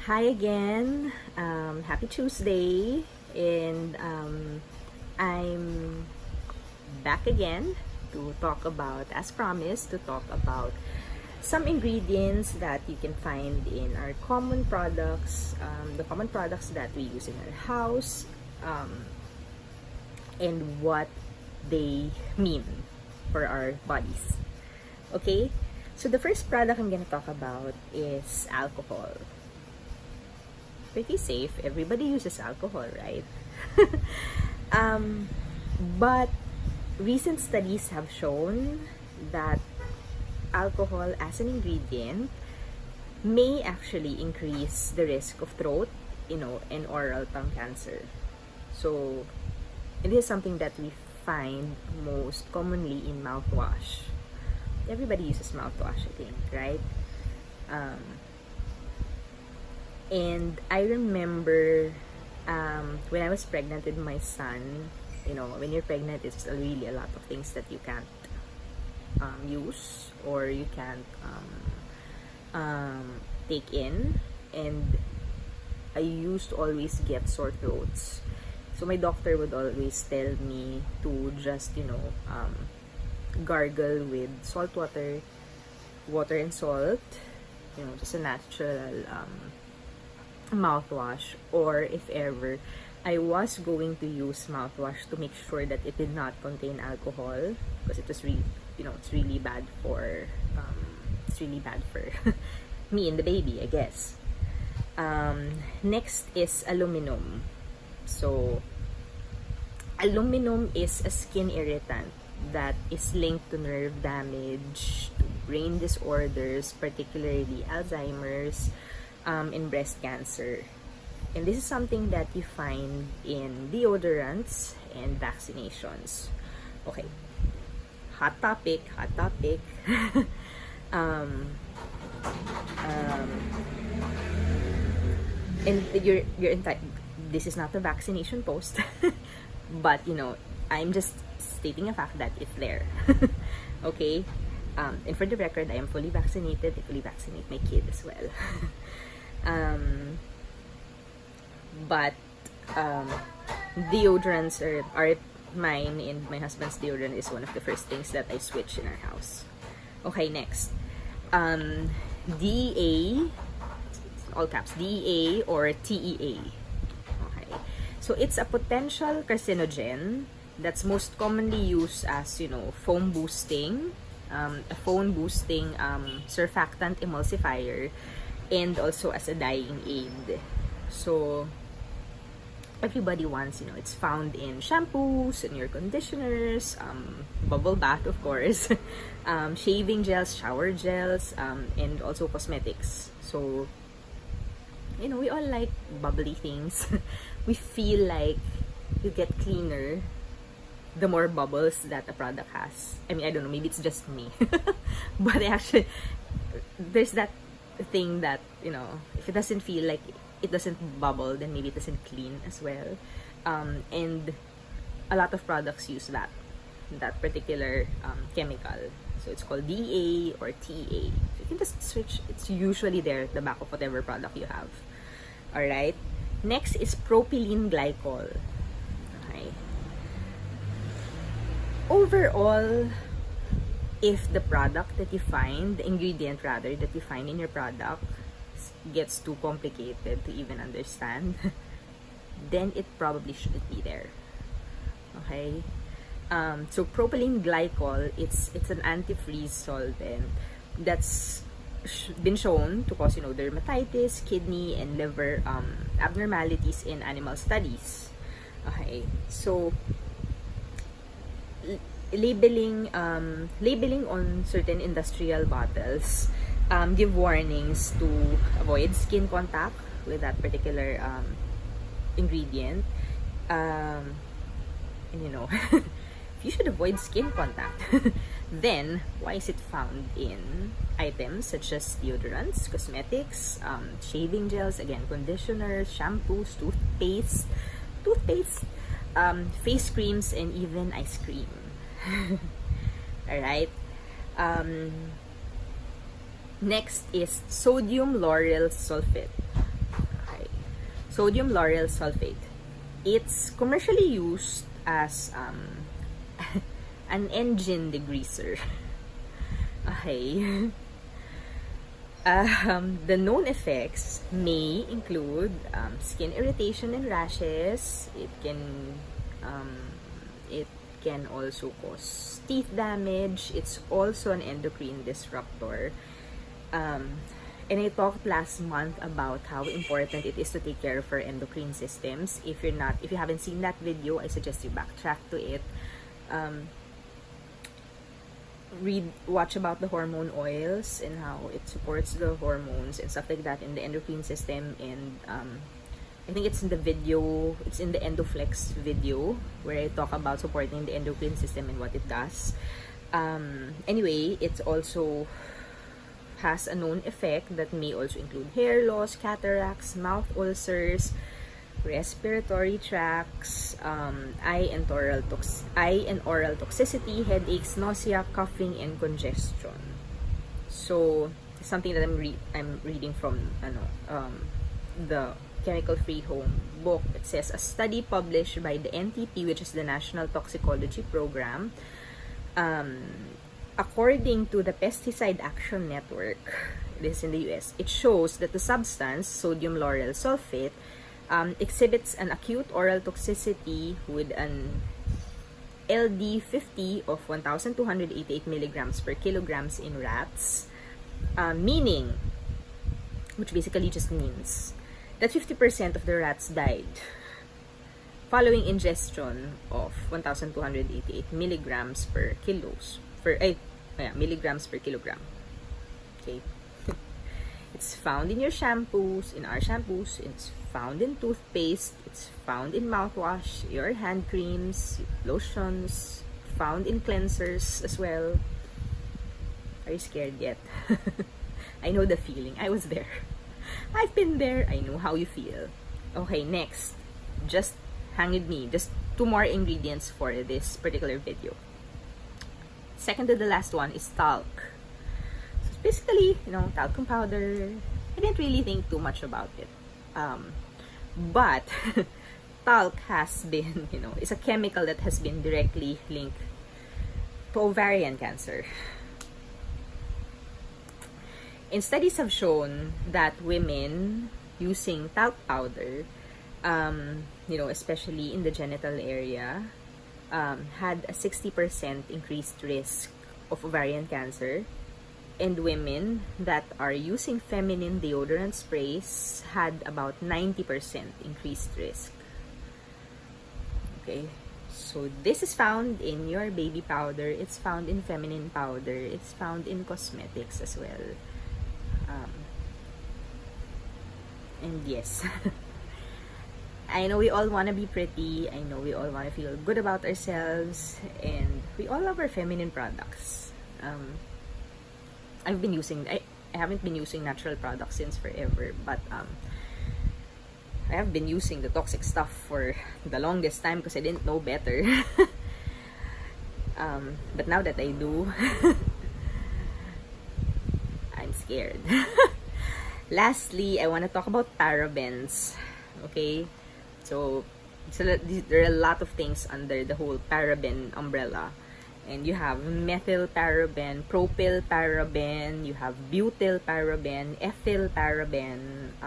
Hi again. Happy Tuesday, and I'm back again to talk about, as promised, to talk about some ingredients that you can find in our common products, the common products that we use in our house, and what they mean for our bodies. Okay, so the first product I'm gonna talk about is alcohol. Pretty safe. Everybody uses alcohol, right? But recent studies have shown that alcohol as an ingredient may actually increase the risk of throat, and oral tongue cancer. So it is something that we find most commonly in mouthwash. Everybody uses mouthwash, I think, right? And I remember when I was pregnant with my son, when you're pregnant, it's really a lot of things that you can't use or you can't take in. And I used to always get sore throats. So my doctor would always tell me to just, gargle with salt water, water and salt, just a natural mouthwash, or if ever I was going to use mouthwash, to make sure that it did not contain alcohol, because it was really, it's really bad for me and the baby, I guess. Next is aluminum. So aluminum is a skin irritant that is linked to nerve damage, to brain disorders, particularly Alzheimer's, in breast cancer. And this is something that you find in deodorants and vaccinations. Okay, hot topic. And you're entitled. This is not a vaccination post, but I'm just stating a fact that it's there. Okay. And for the record, I am fully vaccinated. I fully vaccinate my kid as well. But deodorants are mine, and my husband's deodorant is one of the first things that I switch in our house. Okay, next. DEA, all caps, DEA or TEA. Okay. So it's a potential carcinogen that's most commonly used as, foam boosting, surfactant emulsifier, and also as a dyeing aid. So everybody wants, it's found in shampoos, in your conditioners, bubble bath, of course, shaving gels, shower gels, and also cosmetics. So we all like bubbly things. We feel like you get cleaner the more bubbles that a product has. I mean, I don't know, maybe it's just me. But actually, there's that thing that, if it doesn't feel like it doesn't bubble, then maybe it doesn't clean as well. And a lot of products use that particular chemical. So it's called DA or TA. So you can just search. It's usually there at the back of whatever product you have. Alright. Next is propylene glycol. Okay. Overall, if the product that you find, the ingredient rather, that you find in your product gets too complicated to even understand, then it probably shouldn't be there. Okay? So propylene glycol, it's an antifreeze solvent that's been shown to cause, dermatitis, kidney, and liver abnormalities in animal studies. Okay? So labeling on certain industrial bottles give warnings to avoid skin contact with that particular ingredient. And if you should avoid skin contact, then why is it found in items such as deodorants, cosmetics, shaving gels, again, conditioners, shampoos, toothpaste, face creams, and even ice cream? Alright. Next is sodium lauryl sulfate. sodium lauryl sulfate. It's commercially used as an engine degreaser. Okay. The known effects may include skin irritation and rashes. It can also cause teeth damage. It's also an endocrine disruptor. And I talked last month about how important it is to take care of our endocrine systems. If you haven't seen that video, I suggest you backtrack to it. Watch about the hormone oils and how it supports the hormones and stuff like that in the endocrine system. And I think it's in the Endoflex video where I talk about supporting the endocrine system and what it does. Anyway, it's also has a known effect that may also include hair loss, cataracts, mouth ulcers, respiratory tracts, eye and oral toxicity, headaches, nausea, coughing, and congestion. So something that I'm reading from the Chemical Free Home book. It says a study published by the NTP, which is the National Toxicology Program, according to the Pesticide Action Network, this is in the US, it shows that the substance, sodium lauryl sulfate, exhibits an acute oral toxicity with an LD50 of 1,288 milligrams per kilograms in rats, which basically just means that 50% of the rats died following ingestion of 1,288 milligrams per milligrams per kilogram. Okay. It's found in your shampoos, in our shampoos. It's found in toothpaste. It's found in mouthwash, your hand creams, lotions, found in cleansers as well. Are you scared yet? I know the feeling. I was there. I've been there. I know how you feel. Okay, next. Just hang with me. Just 2 more ingredients for this particular video. Second to the last one is talc. So it's basically, talcum powder. I didn't really think too much about it. But talc has been, is a chemical that has been directly linked to ovarian cancer. And studies have shown that women using talc powder, especially in the genital area, had a 60% increased risk of ovarian cancer. And women that are using feminine deodorant sprays had about 90% increased risk. Okay, so this is found in your baby powder. It's found in feminine powder. It's found in cosmetics as well. And yes, I know we all want to be pretty. I know we all want to feel good about ourselves. And we all love our feminine products. I haven't been using natural products since forever, but I have been using the toxic stuff for the longest time because I didn't know better. But now that I do, I'm scared. Lastly, I want to talk about parabens. Okay, so there are a lot of things under the whole paraben umbrella. And you have methyl paraben, propyl paraben, you have butyl paraben, ethyl paraben,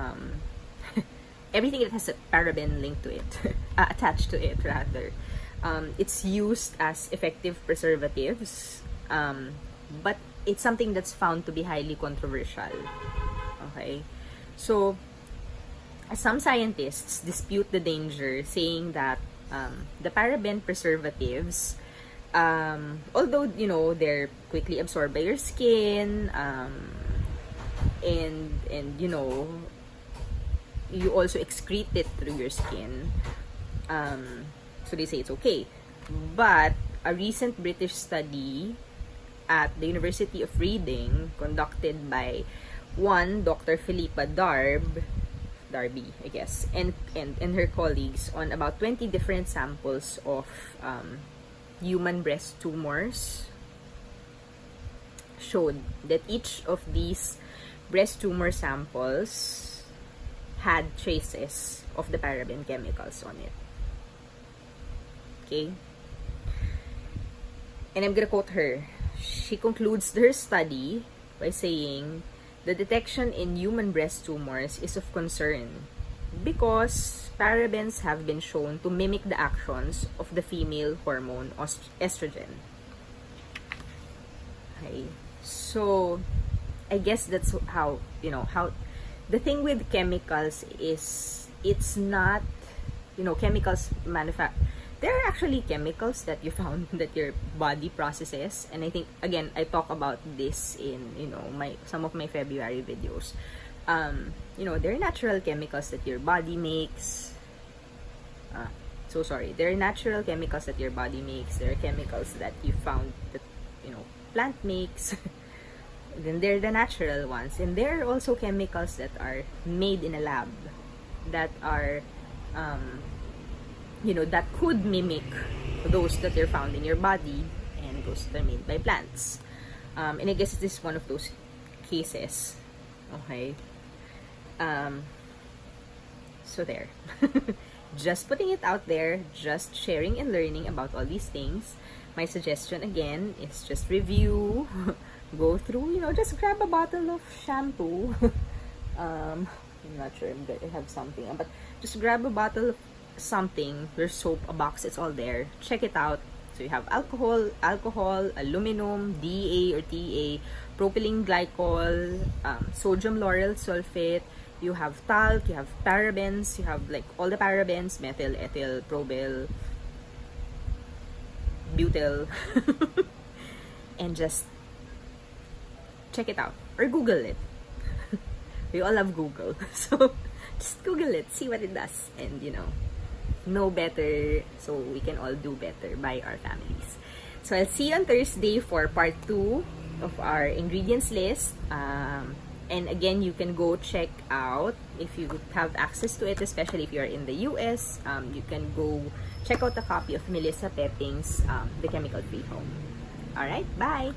everything that has a paraben linked to it, attached to it rather. It's used as effective preservatives, but it's something that's found to be highly controversial. Okay, so some scientists dispute the danger, saying that the paraben preservatives, although they're quickly absorbed by your skin, and you also excrete it through your skin, so they say it's okay. But a recent British study at the University of Reading, conducted by Dr. Philippa Darby, I guess, and her colleagues, on about 20 different samples of human breast tumors, showed that each of these breast tumor samples had traces of the paraben chemicals on it. Okay? And I'm gonna quote her. She concludes her study by saying, the detection in human breast tumors is of concern because parabens have been shown to mimic the actions of the female hormone estrogen. Okay. So, I guess that's how, how the thing with chemicals is, it's not, chemicals there are actually chemicals that you found that your body processes, and I think, again, I talk about this in, some of my February videos. There are natural chemicals that your body makes. There are natural chemicals that your body makes. There are chemicals that you found that, plant makes. Then there are the natural ones, and there are also chemicals that are made in a lab that are that could mimic those that are found in your body and those that are made by plants. And I guess this is one of those cases. Okay. So there. Just putting it out there, just sharing and learning about all these things. My suggestion again is just review, go through, just grab a bottle of shampoo. I'm not sure I'm going to have something, but just grab a bottle of something, there's soap, a box, it's all there. Check it out. So you have alcohol, aluminum, DA or TA, propylene glycol, sodium lauryl sulfate, you have talc, you have parabens, you have like all the parabens, methyl, ethyl, probyl, butyl. And just check it out or Google it. We all love Google. So just Google it, see what it does, and know better so we can all do better by our families. So I'll see you on Thursday for part 2 of our ingredients list. And again, you can go check out, if you have access to it, especially if you're in the US, you can go check out a copy of Melissa Pepping's The Chemical Free Home. Alright, bye!